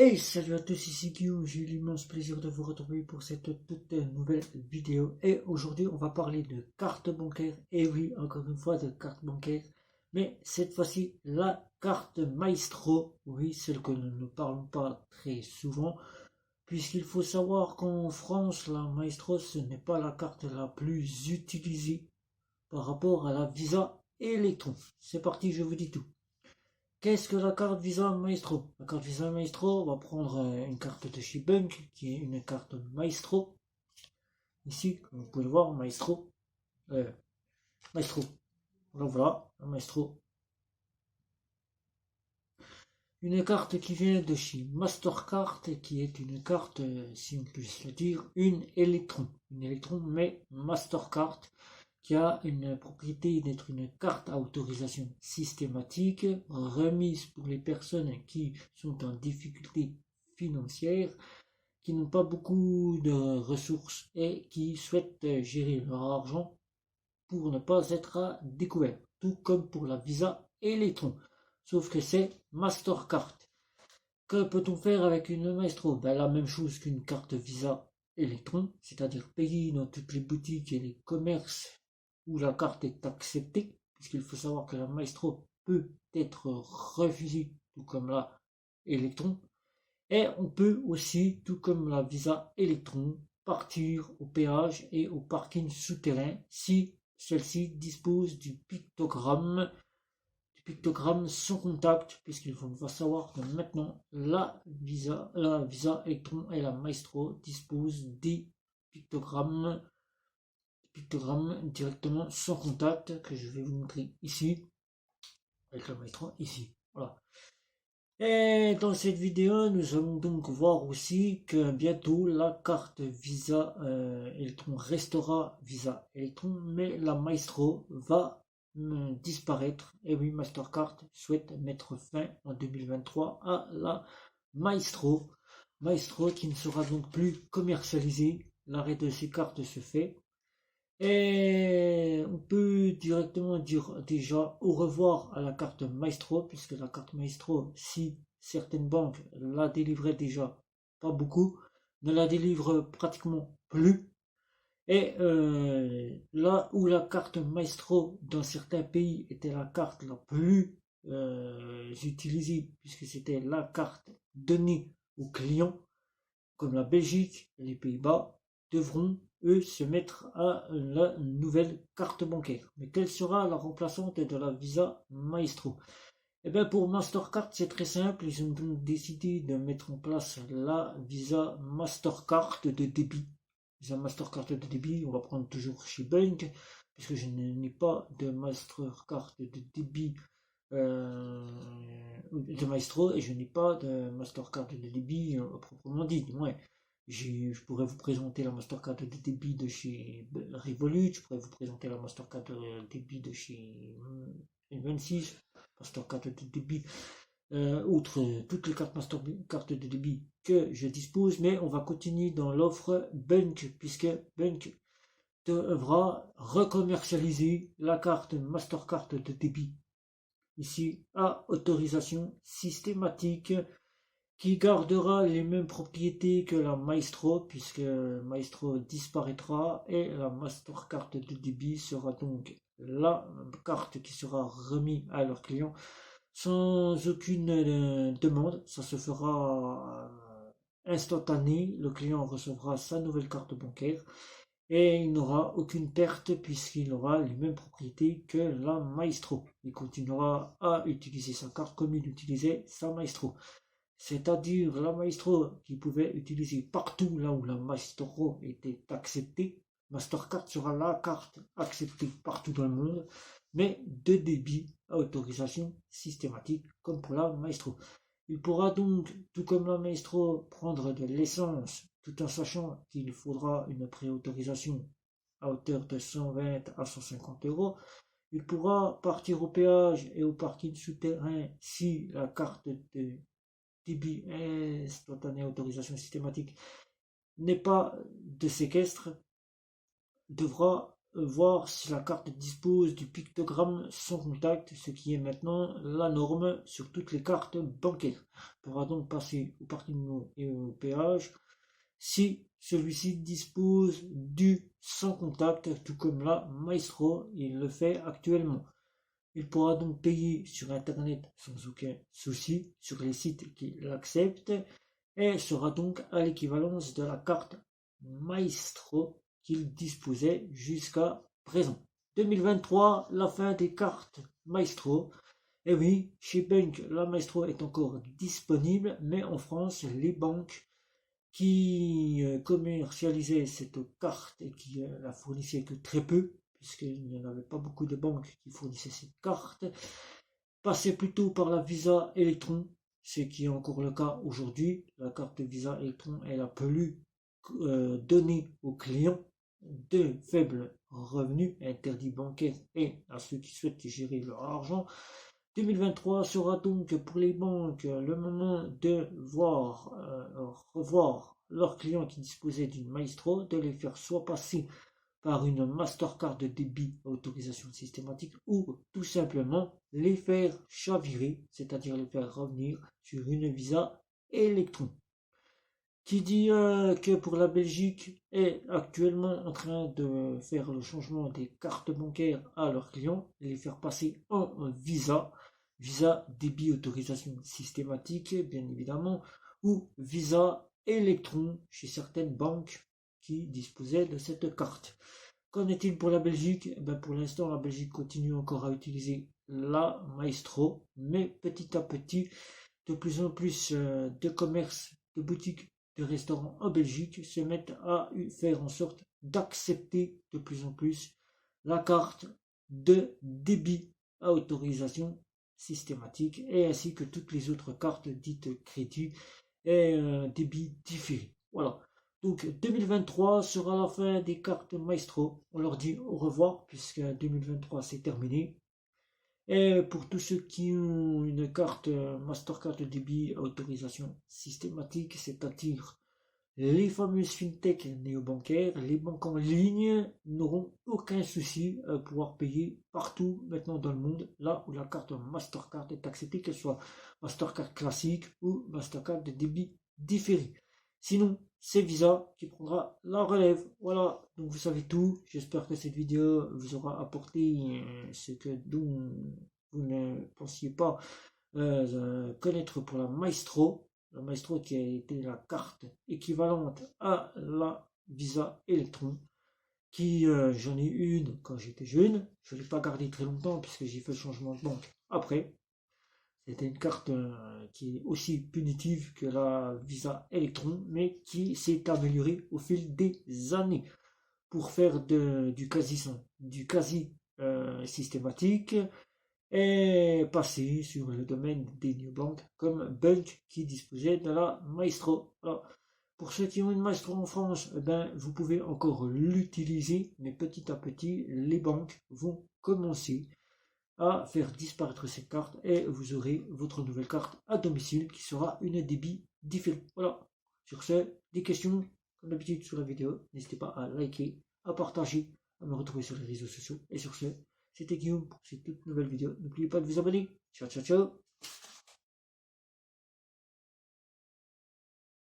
Hey, salut à tous, ici Guillaume, j'ai l'immense plaisir de vous retrouver pour cette toute nouvelle vidéo. Et aujourd'hui, on va parler de carte bancaire. Et oui, encore une fois, de carte bancaire. Mais cette fois-ci, la carte Maestro. Oui, celle que nous ne parlons pas très souvent. Puisqu'il faut savoir qu'en France, la Maestro, ce n'est pas la carte la plus utilisée par rapport à la Visa Electron. C'est parti, je vous dis tout. Qu'est-ce que la carte Visa Maestro? La carte Visa Maestro, on va prendre une carte de chez Bunk, qui est une carte Maestro. Ici, comme vous pouvez le voir, Maestro. Maestro. Voilà, la Maestro. Une carte qui vient de chez Mastercard, qui est une carte, si on peut le dire, une électron. Une électron, mais Mastercard, qui a une propriété d'être une carte à autorisation systématique, remise pour les personnes qui sont en difficulté financière, qui n'ont pas beaucoup de ressources et qui souhaitent gérer leur argent pour ne pas être à découvert, tout comme pour la Visa Electron, sauf que c'est Mastercard. Que peut-on faire avec une Maestro? La même chose qu'une carte Visa Electron, c'est-à-dire payer dans toutes les boutiques et les commerces où la carte est acceptée, puisqu'il faut savoir que la Maestro peut être refusée, tout comme la Electron. Et on peut aussi, tout comme la Visa Electron, partir au péage et au parking souterrain si celle-ci dispose du pictogramme sans contact, puisqu'il faut savoir que maintenant la Visa Electron et la Maestro disposent des pictogrammes directement sans contact que je vais vous montrer ici avec la Maestro ici. Voilà. Et dans cette vidéo, nous allons donc voir aussi que bientôt la carte Visa Electron restera Visa Electron, mais la Maestro va disparaître. Et oui, Mastercard souhaite mettre fin en 2023 à la Maestro. Maestro qui ne sera donc plus commercialisée. L'arrêt de ces cartes se fait. Et on peut directement dire déjà au revoir à la carte Maestro, puisque la carte Maestro, si certaines banques la délivraient déjà pas beaucoup, ne la délivrent pratiquement plus. Et là où la carte Maestro dans certains pays était la carte la plus utilisée, puisque c'était la carte donnée aux clients, comme la Belgique et les Pays-Bas, devront, eux, se mettre à la nouvelle carte bancaire. Mais quelle sera la remplaçante de la Visa Maestro? Eh bien, pour Mastercard, c'est très simple. Ils ont donc décidé de mettre en place la Visa Mastercard de débit. Visa Mastercard de débit, on va prendre toujours chez Bank, puisque je n'ai pas de Mastercard de débit de Maestro et je n'ai pas de Mastercard de débit proprement dit. Ouais. Je pourrais vous présenter la Mastercard de débit de chez Revolut, je pourrais vous présenter la Mastercard de débit de chez N26, Mastercard de débit, outre toutes les cartes Mastercard de débit que je dispose, mais on va continuer dans l'offre Bunk, puisque Bunk devra recommercialiser la carte Mastercard de débit ici à autorisation systématique qui gardera les mêmes propriétés que la Maestro puisque Maestro disparaîtra et la Mastercard de débit sera donc la carte qui sera remise à leurs clients sans aucune demande. Ça se fera instantané, le client recevra sa nouvelle carte bancaire et il n'aura aucune perte puisqu'il aura les mêmes propriétés que la Maestro. Il continuera à utiliser sa carte comme il utilisait sa Maestro. C'est-à-dire la Maestro qui pouvait utiliser partout là où la Maestro était acceptée. Mastercard sera la carte acceptée partout dans le monde, mais de débit à autorisation systématique comme pour la Maestro. Il pourra donc, tout comme la Maestro, prendre de l'essence tout en sachant qu'il faudra une préautorisation à hauteur de 120 à 150 euros. Il pourra partir au péage et au parking souterrain si la carte de débit instantané à autorisation systématique n'est pas de séquestre, devra voir si la carte dispose du pictogramme sans contact, ce qui est maintenant la norme sur toutes les cartes bancaires. On pourra donc passer au parking et au péage si celui-ci dispose du sans contact, tout comme la Maestro, il le fait actuellement. Il pourra donc payer sur Internet sans aucun souci sur les sites qui l'acceptent et sera donc à l'équivalence de la carte Maestro qu'il disposait jusqu'à présent. 2023, la fin des cartes Maestro. Et oui, chez Bank, la Maestro est encore disponible, mais en France, les banques qui commercialisaient cette carte et qui la fournissaient que très peu, puisqu'il n'y en avait pas beaucoup de banques qui fournissaient cette carte, passaient plutôt par la Visa Electron, ce qui est encore le cas aujourd'hui. La carte Visa Electron, elle a plus donner aux clients de faibles revenus, interdits bancaires et à ceux qui souhaitent gérer leur argent. 2023 sera donc pour les banques le moment de revoir leurs clients qui disposaient d'une Maestro, de les faire soit passer par une Mastercard de débit à autorisation systématique ou tout simplement les faire chavirer, c'est-à-dire les faire revenir sur une Visa Electron. Qui dit que pour la Belgique est actuellement en train de faire le changement des cartes bancaires à leurs clients et les faire passer en Visa, Visa débit autorisation systématique bien évidemment, ou Visa Electron chez certaines banques qui disposaient de cette carte. Qu'en est-il pour la Belgique? Pour l'instant, la Belgique continue encore à utiliser la Maestro, mais petit à petit, de plus en plus de commerces, de boutiques, de restaurants en Belgique se mettent à faire en sorte d'accepter de plus en plus la carte de débit à autorisation systématique et ainsi que toutes les autres cartes dites crédit et débit différé. Voilà. Donc 2023 sera la fin des cartes Maestro. On leur dit au revoir puisque 2023 c'est terminé. Et pour tous ceux qui ont une carte Mastercard de débit à autorisation systématique, c'est-à-dire les fameuses fintech néobancaires, les banques en ligne n'auront aucun souci à pouvoir payer partout maintenant dans le monde, là où la carte Mastercard est acceptée, qu'elle soit Mastercard classique ou Mastercard de débit différé. Sinon, c'est Visa qui prendra la relève. Voilà, donc vous savez tout. J'espère que cette vidéo vous aura apporté ce que dont vous ne pensiez pas connaître pour la Maestro. La Maestro qui a été la carte équivalente à la Visa Electron. Qui j'en ai une quand j'étais jeune. Je ne l'ai pas gardée très longtemps puisque j'ai fait le changement de banque après. C'était une carte qui est aussi punitive que la Visa Electron, mais qui s'est améliorée au fil des années pour faire du quasi systématique et passer sur le domaine des neobanks comme Bulk qui disposait de la Maestro. Alors, pour ceux qui ont une Maestro en France, vous pouvez encore l'utiliser, mais petit à petit, les banques vont commencer à faire disparaître cette carte et vous aurez votre nouvelle carte à domicile qui sera une débit différée. Voilà. Sur ce, des questions, comme d'habitude sur la vidéo, n'hésitez pas à liker, à partager, à me retrouver sur les réseaux sociaux. Et sur ce, c'était Guillaume pour cette toute nouvelle vidéo. N'oubliez pas de vous abonner. Ciao, ciao, ciao.